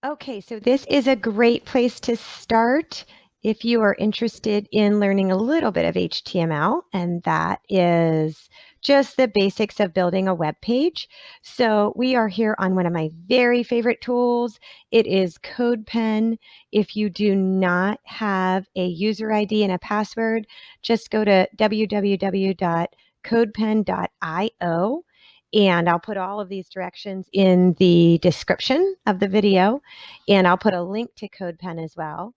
Okay, so this is a great place to start if you are interested in learning a little bit of HTML, and that is just the basics of building a web page. So we are here on one of my very favorite tools. It is Codepen. If you do not have a user ID and a password, just go to www.codepen.io. And I'll put all of these directions in the description of the video, and I'll put a link to Codepen as well.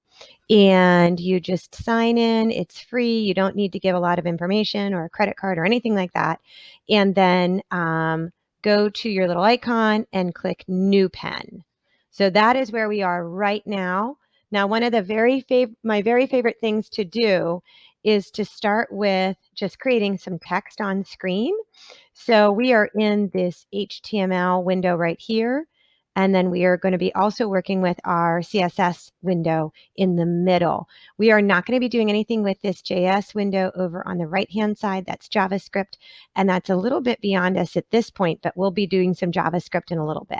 And you just sign in. It's free. You don't need to give a lot of information or a credit card or anything like that. And then go to your little icon and click New Pen. So that is where we are right now. Now, one of the my very favorite things to do is to start with just creating some text on screen. So we are in this HTML window right here. And then we are going to be also working with our CSS window in the middle. We are not going to be doing anything with this JS window over on the right-hand side. That's JavaScript. And that's a little bit beyond us at this point, but we'll be doing some JavaScript in a little bit.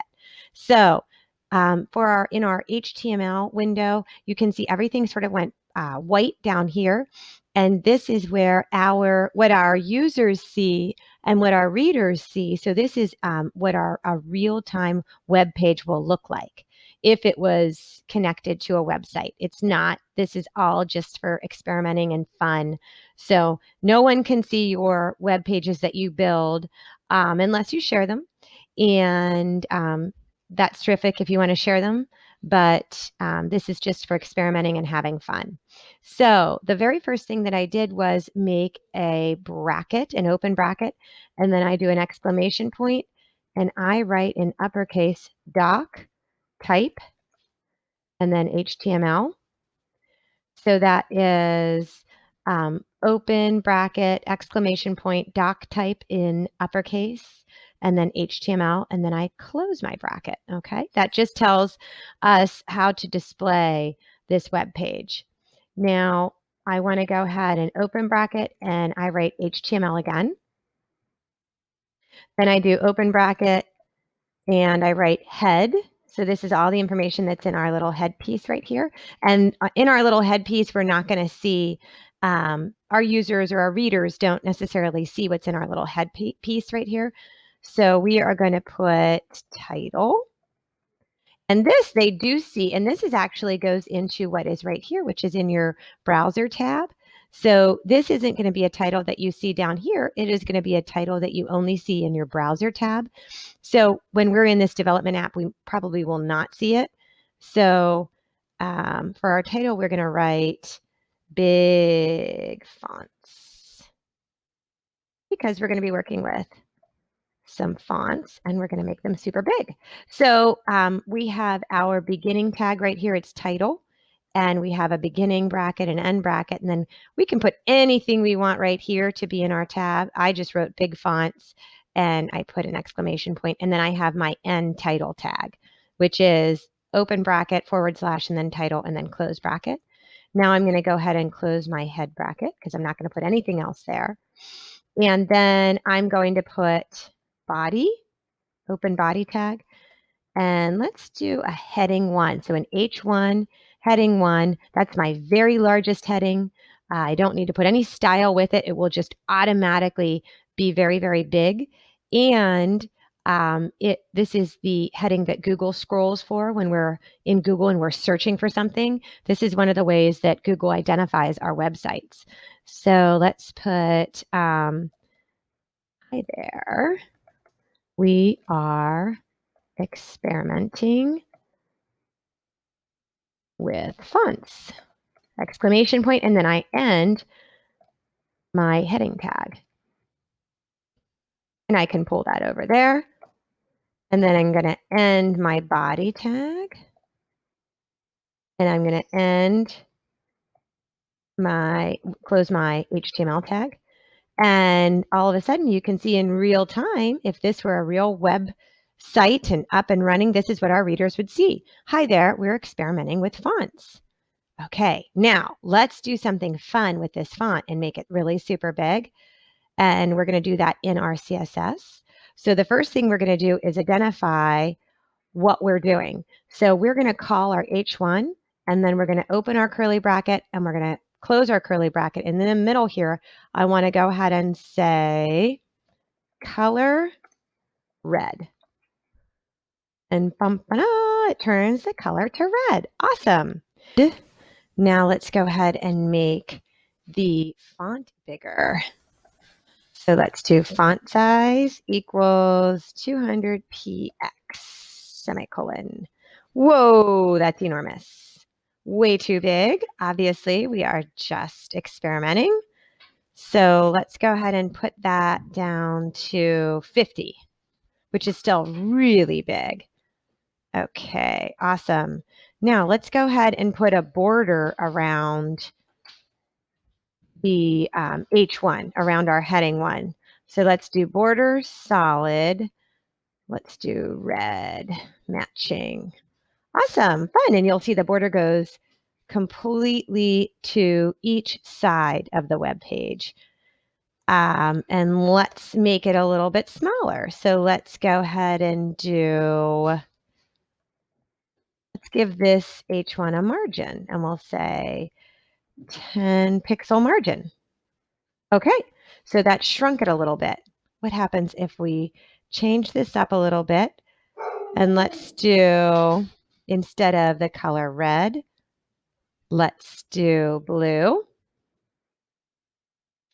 So in our HTML window, you can see everything sort of went white down here. And this is where what our users see and what our readers see. So this is what our real-time web page will look like if it was connected to a website. It's not. This is all just for experimenting and fun. So no one can see your web pages that you build unless you share them. And that's terrific if you want to share them. But this is just for experimenting and having fun. So the very first thing that I did was make a bracket, an open bracket, and then I do an exclamation point, and I write in uppercase doc type, and then HTML. So that is open bracket, exclamation point, doc type in uppercase, and then HTML, and then I close my bracket, okay? That just tells us how to display this web page. Now, I want to go ahead and open bracket, and I write HTML again. Then I do open bracket, and I write head. So this is all the information that's in our little head piece right here. And in our little head piece, we're not going to see our users or our readers don't necessarily see what's in our little head piece right here. So we are going to put title. And this they do see, and this is actually goes into what is right here, which is in your browser tab. So this isn't going to be a title that you see down here. It is going to be a title that you only see in your browser tab. So when we're in this development app, we probably will not see it. So for our title, we're going to write big fonts because we're going to be working with some fonts and we're going to make them super big. So we have our beginning tag right here. It's title. And we have a beginning bracket, an end bracket, and then we can put anything we want right here to be in our tab. I just wrote big fonts and I put an exclamation point, and then I have my end title tag, which is open bracket, / and then title, and then close bracket. Now I'm going to go ahead and close my head bracket because I'm not going to put anything else there. And then I'm going to put body, open body tag, and let's do a heading 1. So an H1, heading 1, that's my very largest heading. I don't need to put any style with it. It will just automatically be very, very big. And this is the heading that Google scrolls for when we're in Google and we're searching for something. This is one of the ways that Google identifies our websites. So let's put, hi there. We are experimenting with fonts, exclamation point, and then I end my heading tag. And I can pull that over there. And then I'm going to end my body tag. And I'm going to close my HTML tag. And all of a sudden you can see in real time, if this were a real web site and up and running, this is what our readers would see. Hi there, we're experimenting with fonts. Okay, now let's do something fun with this font and make it really super big. And we're going to do that in our CSS. So the first thing we're going to do is identify what we're doing. So we're going to call our H1, and then we're going to open our curly bracket, and we're going to close our curly bracket. And in the middle here, I want to go ahead and say color red. And it turns the color to red. Awesome. Now let's go ahead and make the font bigger. So let's do font size equals 200 px semicolon. Whoa, that's enormous. Way too big. Obviously, we are just experimenting. So let's go ahead and put that down to 50, which is still really big. Okay, awesome. Now let's go ahead and put a border around the H1, around our heading 1. So let's do border solid. Let's do red matching. Awesome, fun. And you'll see the border goes completely to each side of the web page. And let's make it a little bit smaller. So let's go ahead and let's give this H1 a margin, and we'll say 10 pixel margin. Okay, so that shrunk it a little bit. What happens if we change this up a little bit, and let's do, instead of the color red, let's do blue.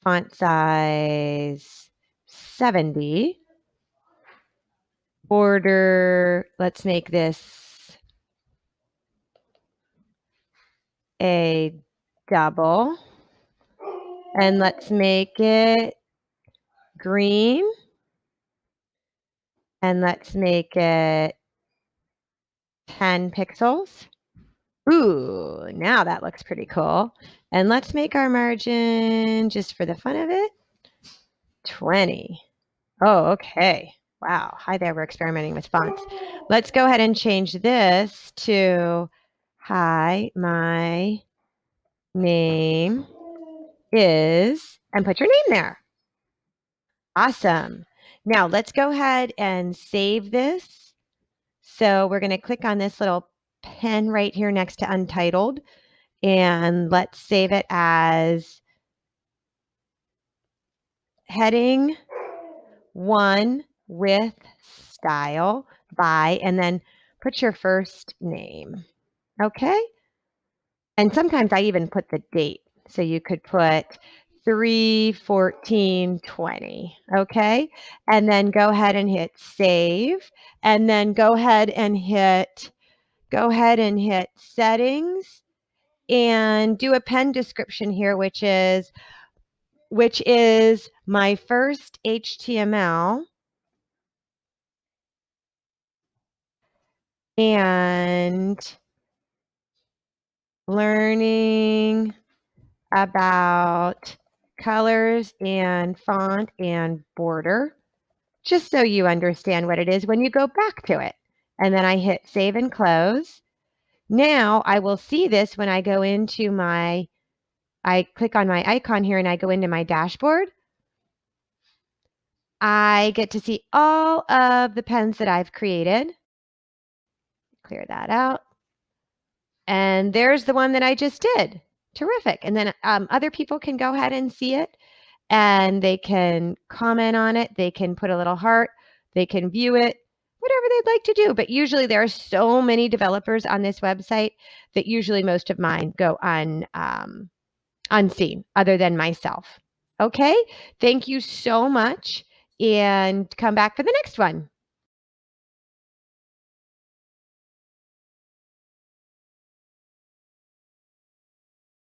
Font size 70. Border, let's make this a double. And let's make it green. And let's make it 10 pixels. Ooh, now that looks pretty cool. And let's make our margin, just for the fun of it, 20. Oh, okay. Wow. Hi there. We're experimenting with fonts. Let's go ahead and change this to, hi, my name is, and put your name there. Awesome. Now let's go ahead and save this. So we're going to click on this little pen right here next to Untitled, and let's save it as heading 1 with style by, and then put your first name. Okay. And sometimes I even put the date. So you could put 3/14/20. Okay. And then go ahead and hit save. And then go ahead and hit settings and do a pen description here, which is my first HTML and learning about colors and font and border, just so you understand what it is when you go back to it. And then I hit save and close. Now I will see this when I go into I click on my icon here and I go into my dashboard. I get to see all of the pens that I've created. Clear that out. And there's the one that I just did. Terrific. And then other people can go ahead and see it, and they can comment on it. They can put a little heart. They can view it, whatever they'd like to do. But usually there are so many developers on this website that usually most of mine go unseen, other than myself. Okay, thank you so much, and come back for the next one.